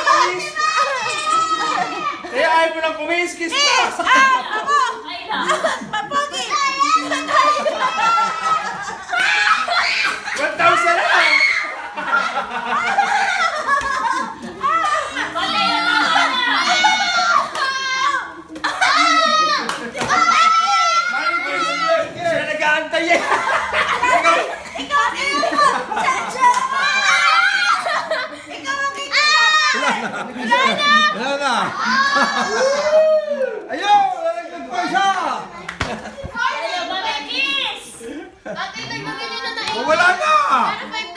kumis. Kaya ayaw mo ng kumis, kiss mo. Ako! Ay lang. Mapogi! 1,000 na. Wala yun na. Siya nag-aantay eh. Ikaw! Chacha! Ikaw ang Wala na. Ayun! Lalaglag pa siya! Ayaw ba may kiss? Ate, nagdagay niyo na tayo. Wala na! Ano 5